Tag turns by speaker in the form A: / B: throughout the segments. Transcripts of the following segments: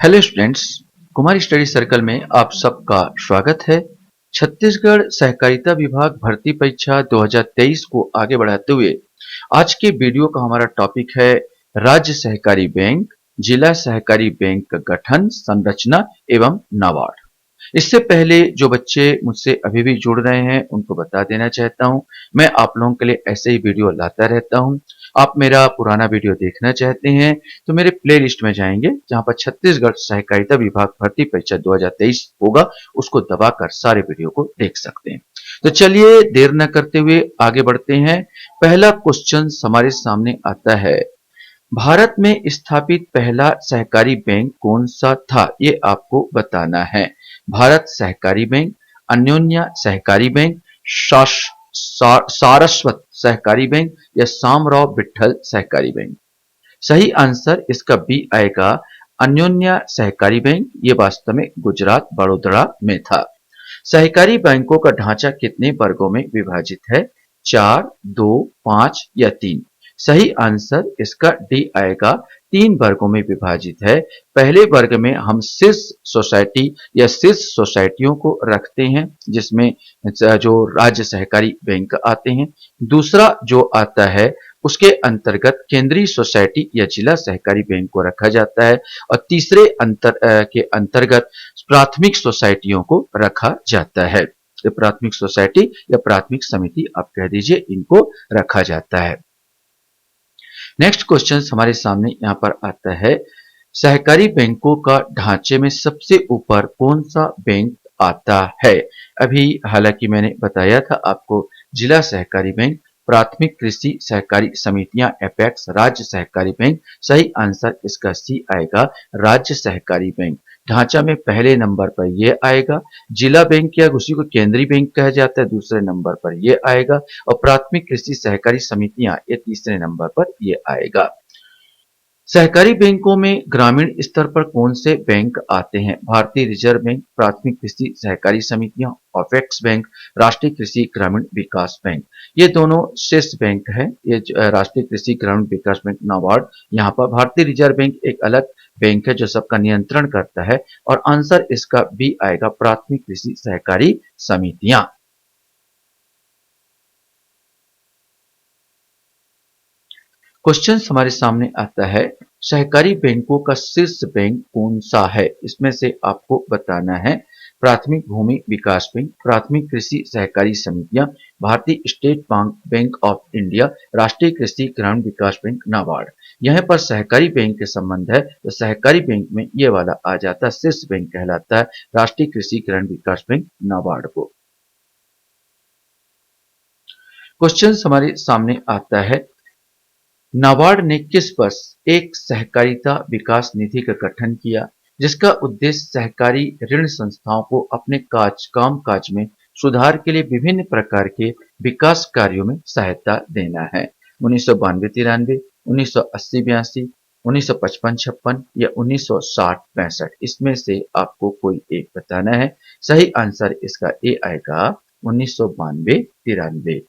A: Hello students, Kumar study circle में आप सबका स्वागत है। छत्तीसगढ़ सहकारिता विभाग भर्ती परीक्षा 2023 को आगे बढ़ाते हुए आज के वीडियो का हमारा टॉपिक है राज्य सहकारी बैंक, जिला सहकारी बैंक का गठन, संरचना एवं नाबार्ड। इससे पहले जो बच्चे मुझसे अभी भी जुड़ रहे हैं उनको बता देना चाहता हूं, मैं आप लोगों के लिए ऐसे ही वीडियो लाता रहता हूं। आप मेरा पुराना वीडियो देखना चाहते हैं तो मेरे प्लेलिस्ट में जाएंगे जहां पर छत्तीसगढ़ सहकारिता विभाग भर्ती परीक्षा 2023 होगा, उसको दबाकर सारे वीडियो को देख सकते हैं। तो चलिए देर न करते हुए आगे बढ़ते हैं। पहला क्वेश्चन हमारे सामने आता है, भारत में स्थापित पहला सहकारी बैंक कौन सा था, ये आपको बताना है। भारत सहकारी बैंक, अन्योन्या सहकारी बैंक, सारस्वत सहकारी बैंक या सामराव विठल सहकारी बैंक। सही आंसर इसका बी आएगा, अन्योन्या सहकारी बैंक। ये वास्तव में गुजरात बड़ोदरा में था। सहकारी बैंकों का ढांचा कितने वर्गों में विभाजित है? 4, 2, 5 या 3? सही आंसर इसका डी आएगा, 3 वर्गों में विभाजित है। पहले वर्ग में हम शीर्ष सोसाइटी या शीर्ष सोसाइटियों को रखते हैं जिसमें जो राज्य सहकारी बैंक आते हैं। दूसरा जो आता है उसके अंतर्गत केंद्रीय सोसाइटी या जिला सहकारी बैंक को रखा जाता है और तीसरे के अंतर्गत प्राथमिक सोसाइटियों को रखा जाता है। ये प्राथमिक सोसाइटी या प्राथमिक समिति आप कह दीजिए, इनको रखा जाता है। नेक्स्ट क्वेश्चन हमारे सामने यहां पर आता है, सहकारी बैंकों का ढांचे में सबसे ऊपर कौन सा बैंक आता है? अभी हालांकि मैंने बताया था आपको, जिला सहकारी बैंक, प्राथमिक कृषि सहकारी समितियां एपेक्स, राज्य सहकारी बैंक। सही आंसर इसका सी आएगा, राज्य सहकारी बैंक। ढांचा में पहले नंबर पर यह आएगा। जिला बैंक या उसी को केंद्रीय बैंक कहा जाता है, दूसरे नंबर पर यह आएगा और प्राथमिक कृषि सहकारी समितियां ये तीसरे नंबर पर यह आएगा। सहकारी बैंकों में ग्रामीण स्तर पर कौन से बैंक आते हैं? भारतीय रिजर्व बैंक, प्राथमिक कृषि सहकारी समितियां, ऑफेक्स बैंक, राष्ट्रीय कृषि ग्रामीण विकास बैंक। ये दोनों शीर्ष बैंक है। ये राष्ट्रीय कृषि ग्रामीण विकास बैंक नाबार्ड, यहाँ पर भारतीय रिजर्व बैंक एक अलग बैंक है जो सबका नियंत्रण करता है और आंसर इसका बी आएगा, प्राथमिक कृषि सहकारी समितियां। क्वेश्चन हमारे सामने आता है, सहकारी बैंकों का शीर्ष बैंक कौन सा है? इसमें से आपको बताना है। प्राथमिक भूमि विकास बैंक, प्राथमिक कृषि सहकारी समितियां, भारतीय स्टेट बैंक ऑफ इंडिया, राष्ट्रीय कृषि ग्रामीण विकास बैंक नाबार्ड। यहाँ पर सहकारी बैंक के संबंध है तो सहकारी बैंक में ये वाला आ जाता है, शीर्ष बैंक कहलाता है राष्ट्रीय कृषि ग्रामीण विकास बैंक नाबार्ड को। क्वेश्चन हमारे सामने आता है, नाबार्ड ने किस वर्ष एक सहकारिता विकास निधि का गठन किया जिसका उद्देश्य सहकारी ऋण संस्थाओं को अपने कामकाज में सुधार के लिए विभिन्न प्रकार के विकास कार्यों में सहायता देना है? 1992-93, 1980-82, 1955-56 या 1960-65? इसमें से आपको कोई एक बताना है। सही आंसर इसका ए आएगा, 1992-93।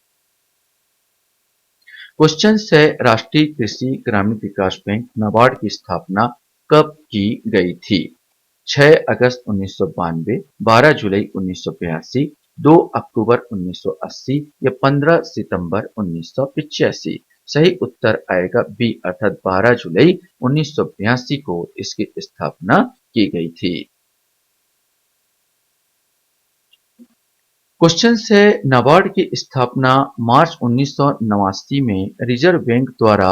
A: क्वेश्चन है, राष्ट्रीय कृषि ग्रामीण विकास बैंक नाबार्ड की स्थापना कब की गई थी? 6 अगस्त 1992, 12 जुलाई 1982, 2 अक्टूबर 1980 या 15 सितंबर 1985? सही उत्तर आएगा बी अर्थात 12 जुलाई 1982 को इसकी स्थापना की गई थी। क्वेश्चन है, नाबार्ड की स्थापना मार्च 1989 में रिजर्व बैंक द्वारा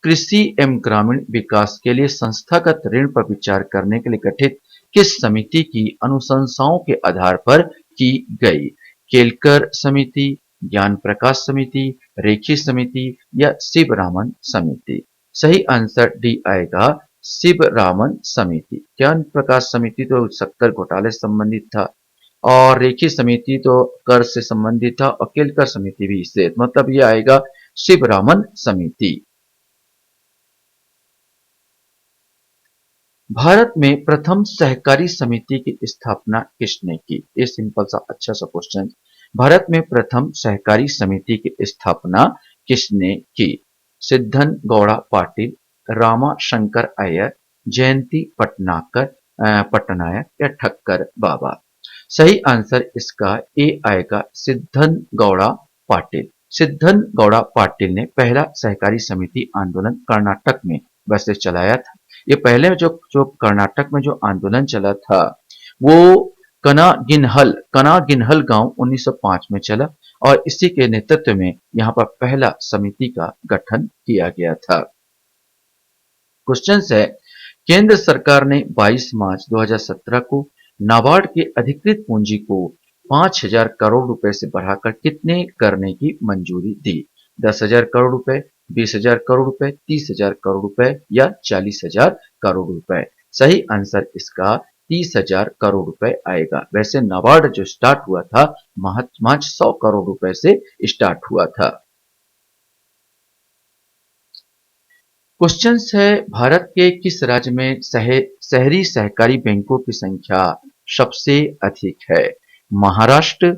A: कृषि एवं ग्रामीण विकास के लिए संस्थागत ऋण पर विचार करने के लिए गठित किस समिति की अनुशंसाओं के आधार पर की गई? केलकर समिति, ज्ञान प्रकाश समिति, रेखी समिति या शिवरामन समिति? सही आंसर डी आएगा, शिवरामन समिति। ज्ञान प्रकाश समिति तो शक्कर घोटाले से संबंधित था और रेखी समिति तो कर से संबंधित था और केलकर समिति भी इससे, मतलब ये आएगा शिवरामन समिति। भारत में प्रथम सहकारी समिति की स्थापना किसने की? ये सिंपल सा अच्छा सा क्वेश्चन। भारत में प्रथम सहकारी समिति की स्थापना किसने की? सिद्धन गौड़ा पाटिल, रामा शंकर अय्यर, जयंती पटनाकर, पटनायक या ठक्कर बाबा। सही आंसर इसका ए आएगा, सिद्धन गौड़ा पाटिल। सिद्धन गौड़ा पाटिल ने पहला सहकारी समिति आंदोलन कर्नाटक में वैसे चलाया था। ये पहले जो जो कर्नाटक में जो आंदोलन चला था वो कनागिनहल गांव 1905 में चला और इसी के नेतृत्व में यहाँ पर पहला समिति का गठन किया गया था। क्वेश्चन है, केंद्र सरकार ने 22 मार्च 2017 को नाबार्ड की अधिकृत पूंजी को 5,000 करोड़ रुपए से बढ़ाकर कितने करने की मंजूरी दी? 10,000 करोड़ रुपए, 20,000 करोड़ रुपए, 30,000 करोड़ रुपए या 40,000 करोड़ रुपए? सही आंसर इसका 30,000 करोड़ रुपए आएगा। वैसे नाबार्ड जो स्टार्ट हुआ था मार्च 100 करोड़ रुपए से स्टार्ट हुआ था। क्वेश्चन है, भारत के किस राज्य में शहरी सहकारी बैंकों की संख्या सबसे अधिक है? महाराष्ट्र,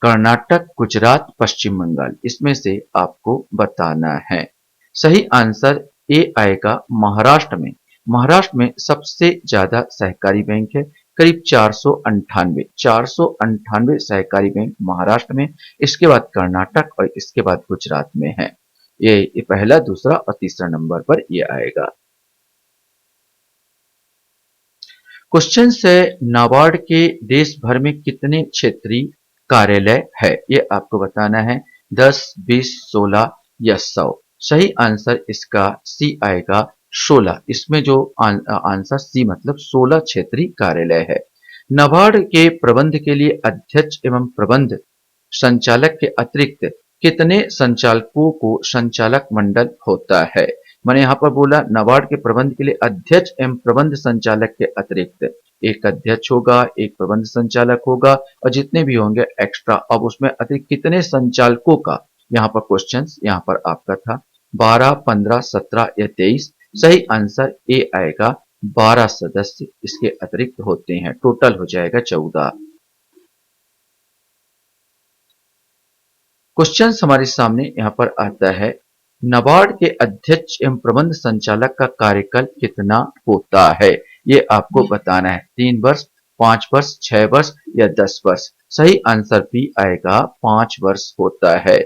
A: कर्नाटक, गुजरात, पश्चिम बंगाल, इसमें से आपको बताना है। सही आंसर ए आएगा, महाराष्ट्र में। महाराष्ट्र में सबसे ज्यादा सहकारी बैंक है, करीब 498 सहकारी बैंक महाराष्ट्र में। इसके बाद कर्नाटक और इसके बाद गुजरात में है। ये पहला, दूसरा और तीसरा नंबर पर ये आएगा। क्वेश्चन है, नाबार्ड के देश भर में कितने क्षेत्रीय कार्यालय है? ये आपको बताना है, 10, 20, 16 या 100। सही आंसर इसका सी आएगा, 16। इसमें जो आंसर सी मतलब 16 क्षेत्रीय कार्यालय है। नाबार्ड के प्रबंध के लिए अध्यक्ष एवं प्रबंध संचालक के अतिरिक्त कितने संचालकों को संचालक मंडल होता है? मैंने यहाँ पर बोला नाबार्ड के प्रबंध के लिए अध्यक्ष एवं प्रबंध संचालक के अतिरिक्त एक अध्यक्ष होगा, एक प्रबंध संचालक होगा और जितने भी होंगे एक्स्ट्रा। अब उसमें अतिरिक्त कितने संचालकों का यहाँ पर क्वेश्चन यहाँ पर आपका था, 12, 15, 17 या 23। सही आंसर ए आएगा, 12 सदस्य इसके अतिरिक्त होते हैं, टोटल हो जाएगा 14। क्वेश्चन हमारे सामने यहाँ पर आता है, नाबार्ड के अध्यक्ष एवं प्रबंध संचालक का कार्यकाल कितना होता है? ये आपको बताना है, 3 वर्ष, 5 वर्ष, 6 वर्ष या 10 वर्ष? सही आंसर भी आएगा, 5 वर्ष होता है।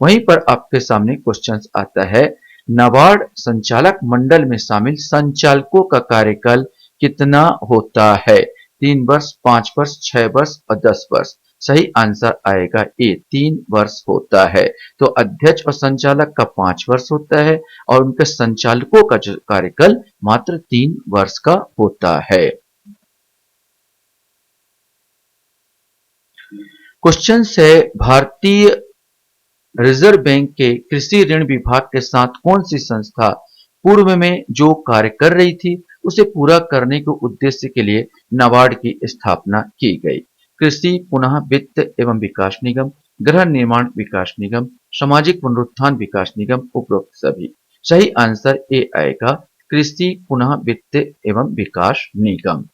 A: वहीं पर आपके सामने क्वेश्चन आता है, नाबार्ड संचालक मंडल में शामिल संचालकों का कार्यकाल कितना होता है? 3 वर्ष, 5 वर्ष, 6 वर्ष और 10 वर्ष? सही आंसर आएगा ए, 3 वर्ष होता है। तो अध्यक्ष और संचालक का 5 वर्ष होता है और उनके संचालकों का जो कार्यकाल मात्र 3 वर्ष का होता है। क्वेश्चन है, भारतीय रिजर्व बैंक के कृषि ऋण विभाग के साथ कौन सी संस्था पूर्व में जो कार्य कर रही थी उसे पूरा करने के उद्देश्य के लिए नाबार्ड की स्थापना की गई? कृषि पुनः वित्त एवं विकास निगम, गृह निर्माण विकास निगम, सामाजिक पुनरुत्थान विकास निगम, उपरोक्त सभी? सही आंसर ए आएगा, कृषि पुनः वित्त एवं विकास निगम।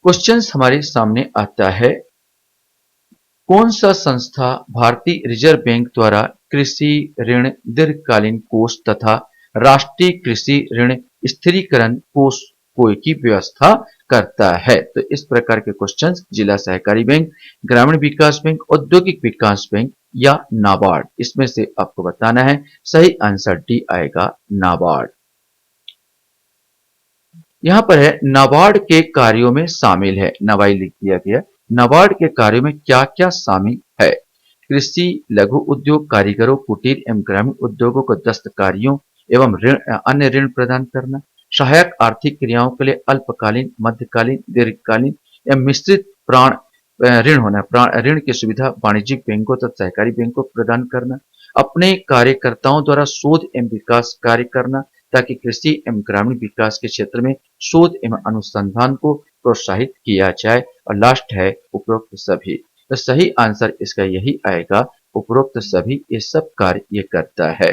A: क्वेश्चन हमारे सामने आता है, कौन सा संस्था भारतीय रिजर्व बैंक द्वारा कृषि ऋण दीर्घकालीन कोष तथा राष्ट्रीय कृषि ऋण स्थिरीकरण कोष की व्यवस्था करता है? तो इस प्रकार के क्वेश्चन जिला सहकारी बैंक, ग्रामीण विकास बैंक, औद्योगिक विकास बैंक या नाबार्ड, इसमें से आपको बताना है। सही आंसर डी आएगा, नाबार्ड। यहां पर है, नाबार्ड के कार्यों में शामिल है, नवाई लिख दिया गया। नाबार्ड के कार्यों में क्या क्या शामिल है? कृषि, लघु उद्योग, कारीगरों, कुटीर एवं ग्रामीण उद्योगों को दस्तकारियों एवं अन्य ऋण प्रदान करना, सहायक आर्थिक क्रियाओं के लिए अल्पकालीन, मध्यकालीन, दीर्घकालीन या मिश्रित प्राण ऋण होना, ऋण की सुविधा वाणिज्यिक बैंकों तथा सहकारी बैंकों को प्रदान करना, अपने कार्यकर्ताओं द्वारा शोध एवं विकास कार्य करना ताकि कृषि एवं ग्रामीण विकास के क्षेत्र में शोध एवं अनुसंधान को प्रोत्साहित किया जाए, और लास्ट है उपरोक्त सभी। तो सही आंसर इसका यही आएगा, उपरोक्त सभी, ये सब कार्य ये करता है।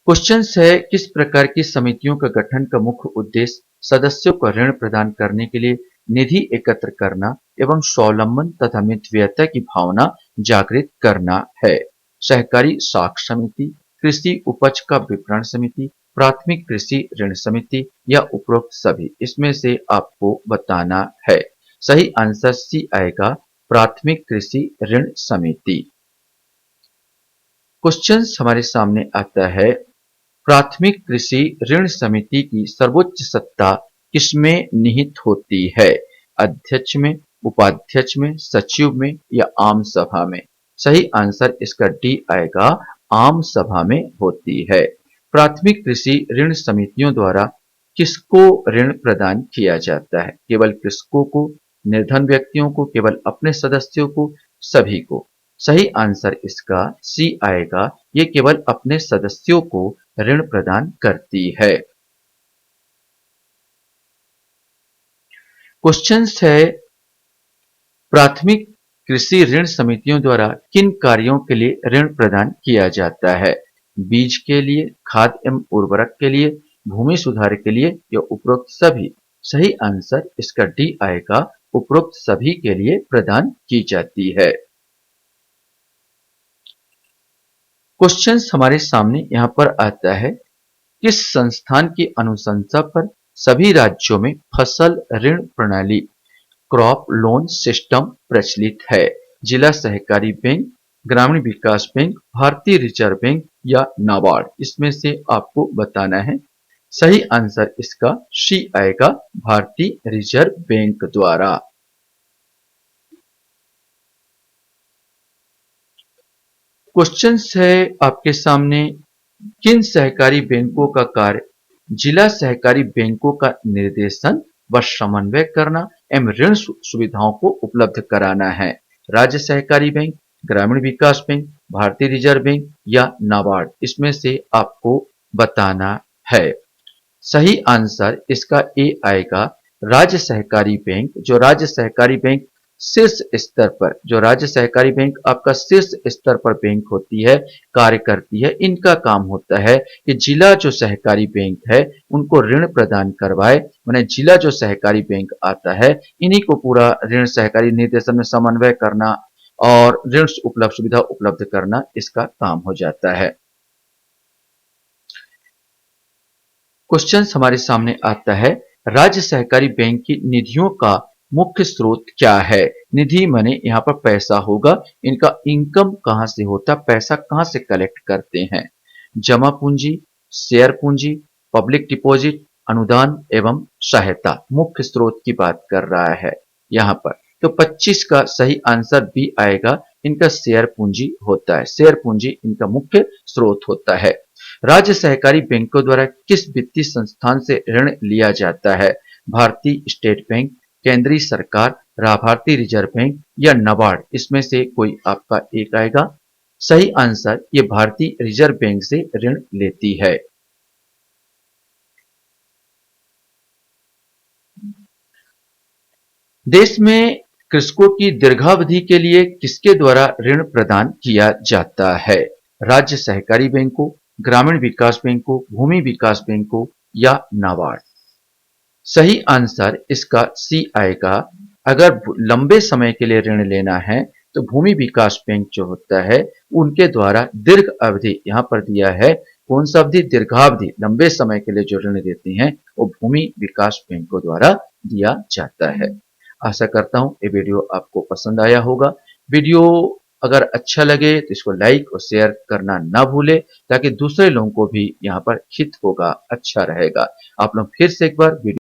A: क्वेश्चन है, किस प्रकार की समितियों का गठन का मुख्य उद्देश्य सदस्यों को ऋण प्रदान करने के लिए निधि एकत्र करना एवं स्वावलंबन तथा मितव्ययता की भावना जागृत करना है? सहकारी साख समिति, कृषि उपज का विपणन समिति, प्राथमिक कृषि ऋण समिति या उपरोक्त सभी। इसमें से आपको बताना है। सही आंसर सी आएगा, प्राथमिक कृषि ऋण समिति। क्वेश्चन हमारे सामने आता है, प्राथमिक कृषि ऋण समिति की सर्वोच्च सत्ता किसमें निहित होती है? अध्यक्ष में, उपाध्यक्ष में, सचिव में या आम सभा में? सही आंसर इसका डी आएगा, आम सभा में होती है। प्राथमिक कृषि ऋण समितियों द्वारा किसको ऋण प्रदान किया जाता है? केवल कृषकों को, निर्धन व्यक्तियों को, केवल अपने सदस्यों को, सभी को? सही आंसर इसका सी आएगा, ये केवल अपने सदस्यों को ऋण प्रदान करती है। क्वेश्चन है, प्राथमिक कृषि ऋण समितियों द्वारा किन कार्यों के लिए ऋण प्रदान किया जाता है? बीज के लिए, खाद एवं उर्वरक के लिए, भूमि सुधार के लिए या उपरोक्त सभी? सही आंसर इसका डी आएगा, उपरोक्त सभी के लिए प्रदान की जाती है। क्वेश्चन हमारे सामने यहां पर आता है, किस संस्थान की अनुशंसा पर सभी राज्यों में फसल ऋण प्रणाली क्रॉप लोन सिस्टम प्रचलित है? जिला सहकारी बैंक, ग्रामीण विकास बैंक, भारतीय रिजर्व बैंक या नाबार्ड? इसमें से आपको बताना है। सही आंसर इसका सी आएगा, भारतीय रिजर्व बैंक द्वारा। क्वेश्चन है आपके सामने, किन सहकारी बैंकों का कार्य जिला सहकारी बैंकों का निर्देशन व समन्वय करना एवं ऋण सुविधाओं को उपलब्ध कराना है? राज्य सहकारी बैंक, ग्रामीण विकास बैंक, भारतीय रिजर्व बैंक या नाबार्ड? इसमें से आपको बताना है। सही आंसर इसका ए आएगा, राज्य सहकारी बैंक। जो राज्य सहकारी बैंक शीर्ष स्तर पर, जो राज्य सहकारी बैंक आपका शीर्ष स्तर पर बैंक होती है, कार्य करती है, इनका काम होता है कि जिला जो सहकारी बैंक है उनको ऋण प्रदान करवाए। माने जिला जो सहकारी बैंक आता है, इन्हीं को पूरा ऋण सहकारी निर्देशन में समन्वय करना और ऋण उपलब्ध सुविधा उपलब्ध करना, इसका काम हो जाता है। क्वेश्चन हमारे सामने आता है, राज्य सहकारी बैंक की निधियों का मुख्य स्रोत क्या है? निधि माने यहाँ पर पैसा होगा, इनका इनकम कहाँ से होता, पैसा कहाँ से कलेक्ट करते हैं? जमा पूंजी, शेयर पूंजी, पब्लिक डिपॉजिट, अनुदान एवं सहायता। मुख्य स्रोत की बात कर रहा है यहाँ पर, तो 25 का सही आंसर बी आएगा, इनका शेयर पूंजी होता है। शेयर पूंजी इनका मुख्य स्रोत होता है। राज्य सहकारी बैंकों द्वारा किस वित्तीय संस्थान से ऋण लिया जाता है? भारतीय स्टेट बैंक, केंद्रीय सरकार, भारतीय रिजर्व बैंक या नाबार्ड? इसमें से कोई आपका एक आएगा। सही आंसर ये भारतीय रिजर्व बैंक से ऋण लेती है। देश में कृषकों की दीर्घावधि के लिए किसके द्वारा ऋण प्रदान किया जाता है? राज्य सहकारी बैंक को, ग्रामीण विकास बैंक को, भूमि विकास बैंक को या नाबार्ड? सही आंसर इसका सी आएगा। अगर लंबे समय के लिए ऋण लेना है तो भूमि विकास बैंक जो होता है उनके द्वारा दीर्घ अवधि, यहाँ पर दिया है कौन सा अवधि, दीर्घावधि, लंबे समय के लिए जो ऋण देती हैं वो भूमि विकास बैंकों द्वारा दिया जाता है। आशा करता हूं ये वीडियो आपको पसंद आया होगा। वीडियो अगर अच्छा लगे तो इसको लाइक और शेयर करना ना भूले, ताकि दूसरे लोगों को भी यहाँ पर हित होगा, अच्छा रहेगा। आप लोग फिर से एक बार वीडियो